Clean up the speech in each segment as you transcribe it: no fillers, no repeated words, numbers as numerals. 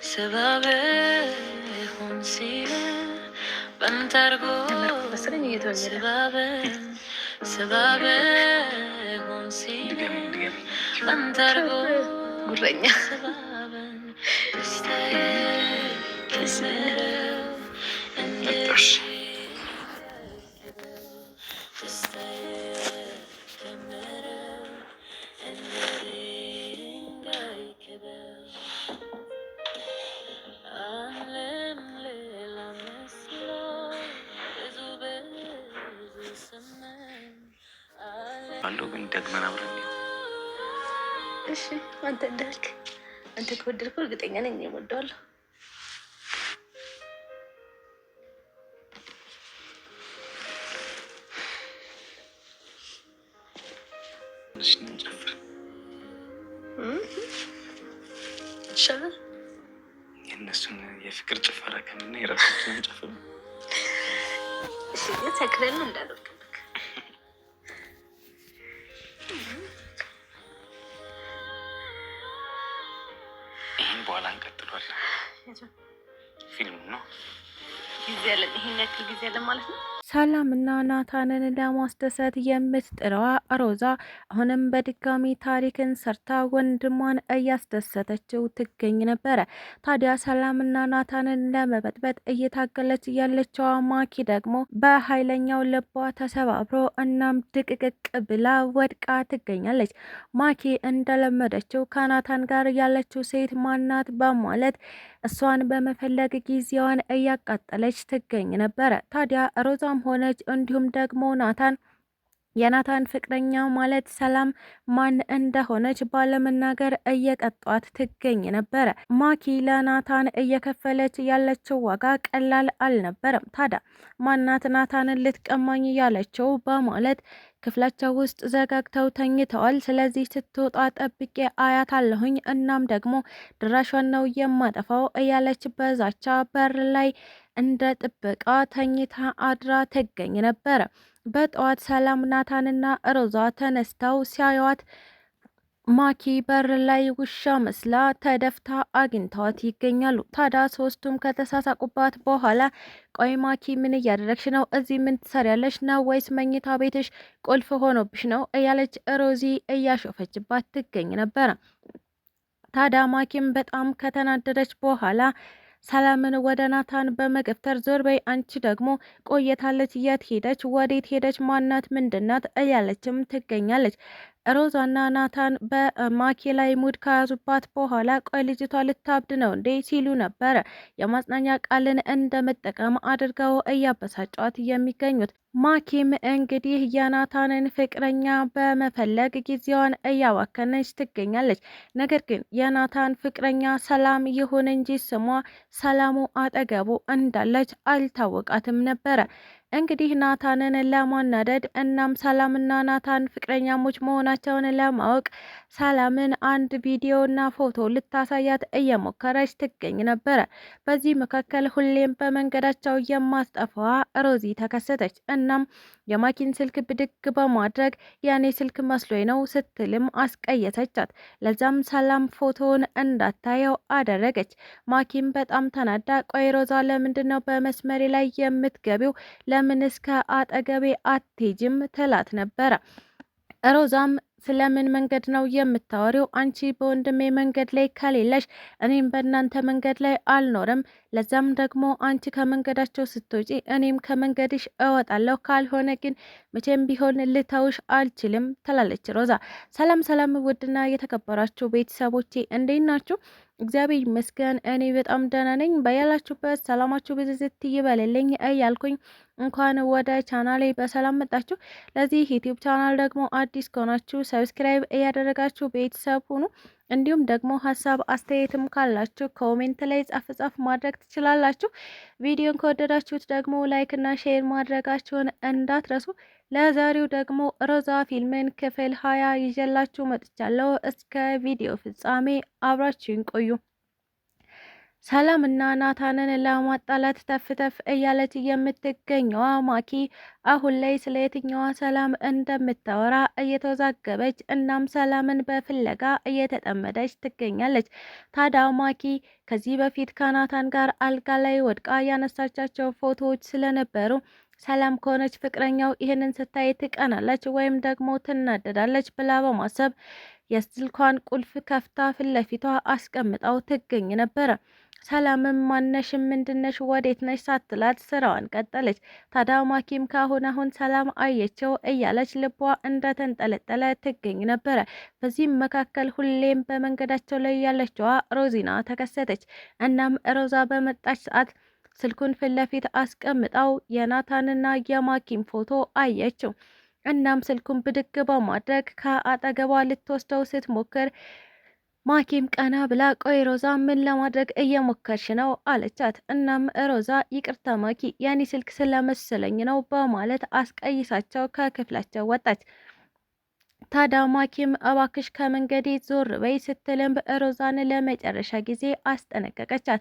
سبب خونسینه بنترگو سبب خونسینه بنترگو سبب ባለው ግን ደግመን አብረን እሺ፣ አንተ እንዳልክ አንተ ከወደድከው እርግጠኛ ነኝ እወደዋለሁ። ይሻላል የእነሱን የፍቅር ጭፈራ ከምና የራሳችንን ጨፍር። እሺ፣ ሰክረን እንዳልወድቅ ይህን በኋላ እንቀጥሏለን። ፊልሙ ነው ጊዜ ያለን፣ ይሄን ያክል ጊዜ ያለን ማለት ነው። ሰላም እና ናታንን ለማስደሰት የምትጥረዋ ሮዛ አሁንም በድጋሚ ታሪክን ሰርታ ወንድሟን እያስደሰተችው ትገኝ ነበረ። ታዲያ ሰላምና ናታንን ለመበጥበጥ እየታገለች ያለችዋ ማኪ ደግሞ በኃይለኛው ልቧ ተሰባብሮ እናም ድቅቅቅ ብላ ወድቃ ትገኛለች። ማኪ እንደለመደችው ከናታን ጋር ያለችው ሴት ማናት በማለት እሷን በመፈለግ ጊዜዋን እያቃጠለች ትገኝ ነበረ። ታዲያ ሮዛም ሆነች እንዲሁም ደግሞ ናታን የናታን ፍቅረኛ ማለት ሰላም ማን እንደሆነች ባለመናገር እየቀጧት ትገኝ ነበረ። ማኪ ለናታን እየከፈለች ያለችው ዋጋ ቀላል አልነበረም። ታዲያ ማናት ናታንን ልትቀማኝ ያለችው በማለት ክፍላቸው ውስጥ ዘጋግተው ተኝተዋል። ስለዚህ ስትወጣ ጠብቄ አያት አለሁኝ እናም ደግሞ ድራሿን ነው የማጠፋው እያለች በዛቻ በር ላይ እንደ ጥበቃ ተኝታ አድራ ትገኝ ነበረ። በጠዋት ሰላም ናታንና ሮዛ ተነስተው ሲያዩዋት ማኪ በር ላይ ውሻ መስላ ተደፍታ አግኝተዋት ይገኛሉ። ታዲያ ሶስቱም ከተሳሳቁባት በኋላ ቆይ ማኪ ምን እያደረግሽ ነው? እዚህ ምን ትሰሪያለሽ ነው? ወይስ መኝታ ቤትሽ ቁልፍ ሆኖብሽ ነው? እያለች ሮዚ እያሾፈችባት ትገኝ ነበረ። ታዲያ ማኪም በጣም ከተናደደች በኋላ ሰላምን ወደ ናታን በመገፍተር ዞር በይ አንቺ ደግሞ ቆየታለች፣ የት ሄደች? ወዴት ሄደች? ማናት? ምንድናት? እያለችም ትገኛለች። ሮዛና ናታን በማኪ ላይ ሙድ ከያዙባት በኋላ ቆይ ልጅቷ ልታብድ ነው እንዴ ሲሉ ነበረ የማጽናኛ ቃልን እንደመጠቀም አድርገው እያበሳጯት የሚገኙት። ማኪም እንግዲህ የናታንን ፍቅረኛ በመፈለግ ጊዜዋን እያባከነች ትገኛለች። ነገር ግን የናታን ፍቅረኛ ሰላም ይሁን እንጂ ስሟ ሰላሙ አጠገቡ እንዳለች አልታወቃትም ነበረ። እንግዲህ ናታንን ለማናደድ እናም ሰላምና ናታን ፍቅረኛሞች መሆናቸውን ለማወቅ ሰላምን አንድ ቪዲዮና ፎቶ ልታሳያት እየሞከረች ትገኝ ነበረ። በዚህ መካከል ሁሌም በመንገዳቸው የማስጠፋዋ ሮዚ ተከሰተች። እናም የማኪን ስልክ ብድግ በማድረግ የኔ ስልክ መስሎኝ ነው ስትልም አስቀየሰቻት። ለዛም ሰላም ፎቶውን እንዳታየው አደረገች። ማኪም በጣም ተናዳ ቆይ ሮዛ ለምንድን ነው በመስመሬ ላይ የምትገቢው? ለምን እስከ አጠገቤ አትሄጂም? ትላት ነበረ። ሮዛም ስለምን መንገድ ነው የምታወሪው? አንቺ በወንድሜ መንገድ ላይ ከሌለሽ እኔም በእናንተ መንገድ ላይ አልኖርም። ለዛም ደግሞ አንቺ ከመንገዳቸው ስትወጪ እኔም ከመንገድሽ እወጣለሁ። ካልሆነ ግን መቼም ቢሆን ልተውሽ አልችልም ትላለች ሮዛ። ሰላም ሰላም፣ ውድና የተከበራችሁ ቤተሰቦቼ እንዴት ናችሁ? እግዚአብሔር ይመስገን እኔ በጣም ደህና ነኝ። በያላችሁበት ሰላማችሁ ብዝዝት ይበልልኝ እያልኩኝ እንኳን ወደ ቻናሌ በሰላም መጣችሁ። ለዚህ ዩቲዩብ ቻናል ደግሞ አዲስ ከሆናችሁ ሰብስክራይብ እያደረጋችሁ ቤተሰብ ሁኑ። እንዲሁም ደግሞ ሀሳብ አስተያየትም ካላችሁ ኮሜንት ላይ ጻፍ ማድረግ ትችላላችሁ። ቪዲዮን ከወደዳችሁት ደግሞ ላይክ እና ሼር ማድረጋችሁን እንዳትረሱ። ለዛሬው ደግሞ ሮዛ ፊልምን ክፍል 20 ይዤላችሁ መጥቻለሁ። እስከ ቪዲዮ ፍጻሜ አብራችሁን ቆዩ። ሰላምና ናታንን ለማጣላት ተፍተፍ እያለች የምትገኘዋ ማኪ አሁን ላይ ስለ የትኛዋ ሰላም እንደምታወራ እየተወዛገበች እናም ሰላምን በፍለጋ እየተጠመደች ትገኛለች። ታዲያ ማኪ ከዚህ በፊት ከናታን ጋር አልጋ ላይ ወድቃ ያነሳቻቸው ፎቶዎች ስለነበሩ ሰላም ከሆነች ፍቅረኛው ይህንን ስታይ ትቀናለች ወይም ደግሞ ትናደዳለች ብላ በማሰብ የስልኳን ቁልፍ ከፍታ ፊት ለፊቷ አስቀምጣው ትገኝ ነበረ። ሰላምም ማነሽ ምንድነሽ ወዴት ነሽ ሳትላት ስራዋን ቀጠለች። ታዲያ ማኪም አሁን ሰላም አየችው እያለች ልቧ እንደተንጠለጠለ ትገኝ ነበረ። በዚህም መካከል ሁሌም በመንገዳቸው ላይ ያለችዋ ሮዚና ተከሰተች። እናም ሮዛ በመጣች ሰዓት ስልኩን ፊት ለፊት አስቀምጣው የናታንና የማኪም ፎቶ አየችው። እናም ስልኩን ብድግ በማድረግ ከአጠገቧ ልትወስደው ስትሞክር ማኪም ቀና ብላ ቆይ ሮዛ ምን ለማድረግ እየሞከርሽ ነው አለቻት። እናም ሮዛ ይቅርታ ማኪ ያኔ ስልክ ስለመሰለኝ ነው በማለት አስቀይሳቸው ከክፍላቸው ወጣች። ታዲያ ማኪም እባክሽ ከመንገዴ ዞር በይ ስትልም ሮዛን ለመጨረሻ ጊዜ አስጠነቀቀቻት።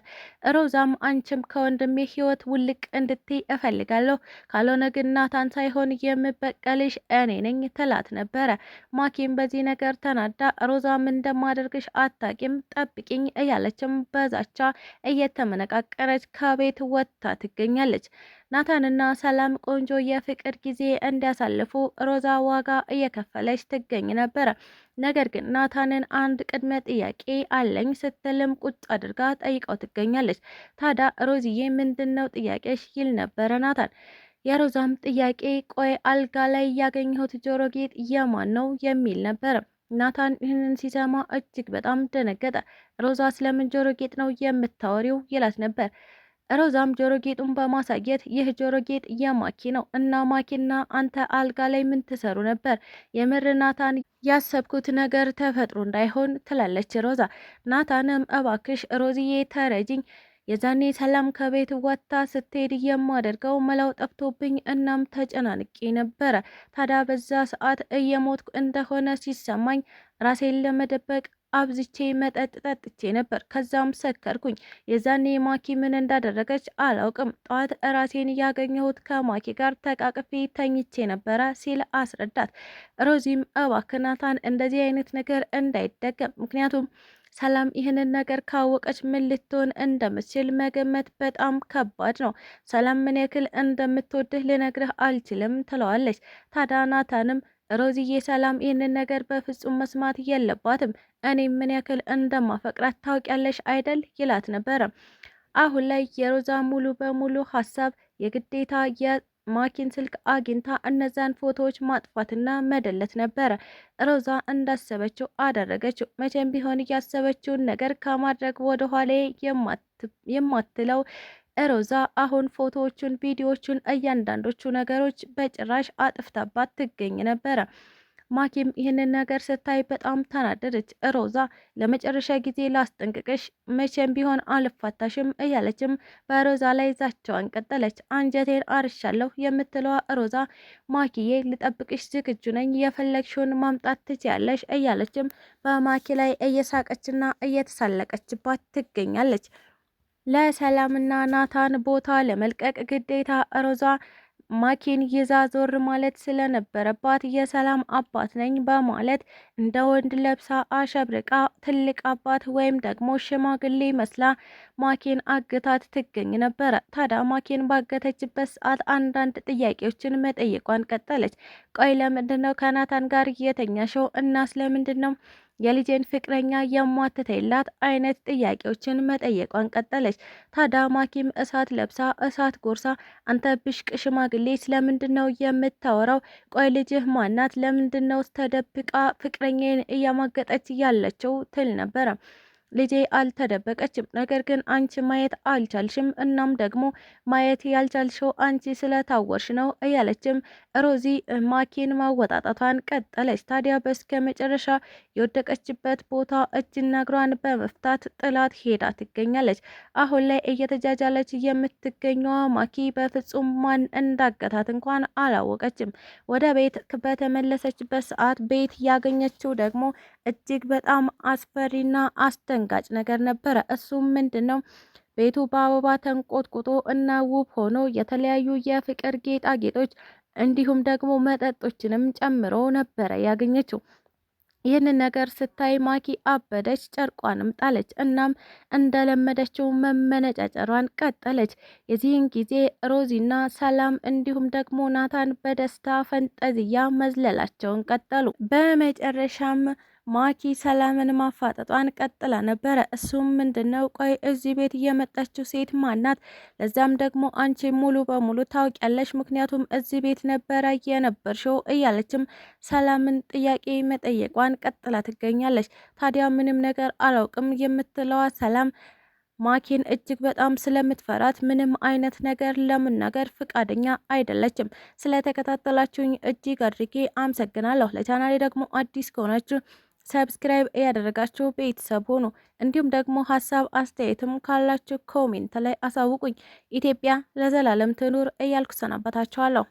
ሮዛም አንቺም ከወንድሜ ሕይወት ውልቅ እንድትይ እፈልጋለሁ፣ ካልሆነ ግን ናታን ሳይሆን የምበቀልሽ እኔ ነኝ ትላት ነበረ። ማኪም በዚህ ነገር ተናዳ ሮዛም እንደማደርግሽ አታቂም ጠብቂኝ እያለችም በዛቻ እየተመነቃቀረች ከቤት ወጥታ ትገኛለች። ናታንና ሰላም ቆንጆ የፍቅር ጊዜ እንዲያሳልፉ ሮዛ ዋጋ እየከፈለች ትገኝ ነበረ። ነገር ግን ናታንን አንድ ቅድመ ጥያቄ አለኝ ስትልም ቁጭ አድርጋ ጠይቀው ትገኛለች። ታዲያ ሮዚዬ ምንድነው ጥያቄሽ ይል ነበረ ናታን። የሮዛም ጥያቄ ቆይ አልጋ ላይ ያገኘሁት ጆሮ ጌጥ የማን ነው የሚል ነበረ። ናታን ይህንን ሲሰማ እጅግ በጣም ደነገጠ። ሮዛ ስለምን ጆሮ ጌጥ ነው የምታወሪው ይላት ነበር። ሮዛም ጆሮ ጌጡን በማሳየት ይህ ጆሮ ጌጥ የማኪ ነው እና ማኪና አንተ አልጋ ላይ ምን ትሰሩ ነበር? የምር ናታን ያሰብኩት ነገር ተፈጥሮ እንዳይሆን ትላለች ሮዛ። ናታንም እባክሽ ሮዝዬ ተረጅኝ፣ የዛኔ ሰላም ከቤት ወጥታ ስትሄድ የማደርገው መላው ጠፍቶብኝ እናም ተጨናንቄ ነበረ። ታዲያ በዛ ሰዓት እየሞትኩ እንደሆነ ሲሰማኝ ራሴን ለመደበቅ አብዝቼ መጠጥ ጠጥቼ ነበር። ከዛም ሰከርኩኝ። የዛኔ ማኪ ምን እንዳደረገች አላውቅም። ጠዋት ራሴን ያገኘሁት ከማኪ ጋር ተቃቅፌ ተኝቼ ነበረ ሲል አስረዳት። ሮዚም እባክህ ናታን እንደዚህ አይነት ነገር እንዳይደገም፣ ምክንያቱም ሰላም ይህንን ነገር ካወቀች ምን ልትሆን እንደምትችል መገመት በጣም ከባድ ነው። ሰላም ምን ያክል እንደምትወድህ ልነግርህ አልችልም ትለዋለች። ታዲያ ናታንም ሮዚዬ ሰላም ይህንን ነገር በፍጹም መስማት የለባትም፣ እኔ ምን ያክል እንደማፈቅራት ታውቂያለሽ አይደል ይላት ነበረ። አሁን ላይ የሮዛ ሙሉ በሙሉ ሀሳብ የግዴታ የማኪን ስልክ አግኝታ እነዛን ፎቶዎች ማጥፋትና መደለት ነበረ። ሮዛ እንዳሰበችው አደረገችው። መቼም ቢሆን ያሰበችውን ነገር ከማድረግ ወደኋላ የማትለው ሮዛ አሁን ፎቶዎቹን፣ ቪዲዮዎቹን፣ እያንዳንዶቹ ነገሮች በጭራሽ አጥፍታባት ትገኝ ነበረ። ማኪም ይህንን ነገር ስታይ በጣም ተናደደች። ሮዛ ለመጨረሻ ጊዜ ላስጠንቅቅሽ፣ መቼም ቢሆን አልፋታሽም እያለችም በሮዛ ላይ ዛቻዋን ቀጠለች። አንጀቴን አርሻለሁ የምትለዋ ሮዛ ማኪዬ ልጠብቅሽ ዝግጁ ነኝ፣ የፈለግሽውን ማምጣት ትችያለሽ እያለችም በማኪ ላይ እየሳቀችና እየተሳለቀችባት ትገኛለች። ለሰላምና ናታን ቦታ ለመልቀቅ ግዴታ ሮዛ ማኪን ይዛ ዞር ማለት ስለነበረባት የሰላም አባት ነኝ በማለት እንደ ወንድ ለብሳ አሸብርቃ ትልቅ አባት ወይም ደግሞ ሽማግሌ መስላ ማኪን አግታት ትገኝ ነበረ። ታዲያ ማኪን ባገተችበት ሰዓት አንዳንድ ጥያቄዎችን መጠየቋን ቀጠለች። ቆይ ለምንድነው ከናታን ጋር የተኛሸው? እና ስለምንድን ነው የልጄን ፍቅረኛ የሟትተላት አይነት ጥያቄዎችን መጠየቋን ቀጠለች። ታዲያ ማኪም እሳት ለብሳ እሳት ጎርሳ አንተ ብሽቅ ሽማግሌ ስለምንድን ነው የምታወራው? ቆይ ልጅህ ማናት? ለምንድን ነው ተደብቃ ፍቅረኛን እያማገጠች ያለችው? ትል ነበረ። ልጄ አልተደበቀችም፣ ነገር ግን አንቺ ማየት አልቻልሽም። እናም ደግሞ ማየት ያልቻልሽው አንቺ ስለታወርሽ ነው እያለችም ሮዚ ማኪን ማወጣጣቷን ቀጠለች። ታዲያ በስከ መጨረሻ የወደቀችበት ቦታ እጅና እግሯን በመፍታት ጥላት ሄዳ ትገኛለች። አሁን ላይ እየተጃጃለች የምትገኘዋ ማኪ በፍጹም ማን እንዳገታት እንኳን አላወቀችም። ወደ ቤት በተመለሰችበት ሰዓት ቤት ያገኘችው ደግሞ እጅግ በጣም አስፈሪና አስደንጋጭ ነገር ነበረ። እሱም ምንድነው? ቤቱ በአበባ ተንቆጥቁጦ እና ውብ ሆኖ የተለያዩ የፍቅር ጌጣጌጦች እንዲሁም ደግሞ መጠጦችንም ጨምሮ ነበረ ያገኘችው። ይህንን ነገር ስታይ ማኪ አበደች፣ ጨርቋንም ጣለች። እናም እንደለመደችው መመነጫጨሯን ቀጠለች። የዚህን ጊዜ ሮዚና ሰላም እንዲሁም ደግሞ ናታን በደስታ ፈንጠዝያ መዝለላቸውን ቀጠሉ። በመጨረሻም ማኪ ሰላምን ማፋጠጧን ቀጥላ ነበረ። እሱም ምንድነው? ቆይ እዚህ ቤት እየመጣችው ሴት ማናት? ለዛም ደግሞ አንቺ ሙሉ በሙሉ ታውቂያለሽ፣ ምክንያቱም እዚህ ቤት ነበረ የነበርሽው እያለችም ሰላምን ጥያቄ መጠየቋን ቀጥላ ትገኛለች። ታዲያ ምንም ነገር አላውቅም የምትለዋ ሰላም ማኪን እጅግ በጣም ስለምትፈራት ምንም አይነት ነገር ለመናገር ፍቃደኛ አይደለችም። ስለተከታተላችሁኝ እጅግ አድርጌ አመሰግናለሁ። ለቻናሌ ደግሞ አዲስ ከሆናችሁ ሰብስክራይብ ያደረጋችሁ ቤተሰብ ሆኑ። እንዲሁም ደግሞ ሀሳብ አስተያየትም ካላችሁ ኮሜንት ላይ አሳውቁኝ። ኢትዮጵያ ለዘላለም ትኑር እያልኩ ሰናበታችኋለሁ።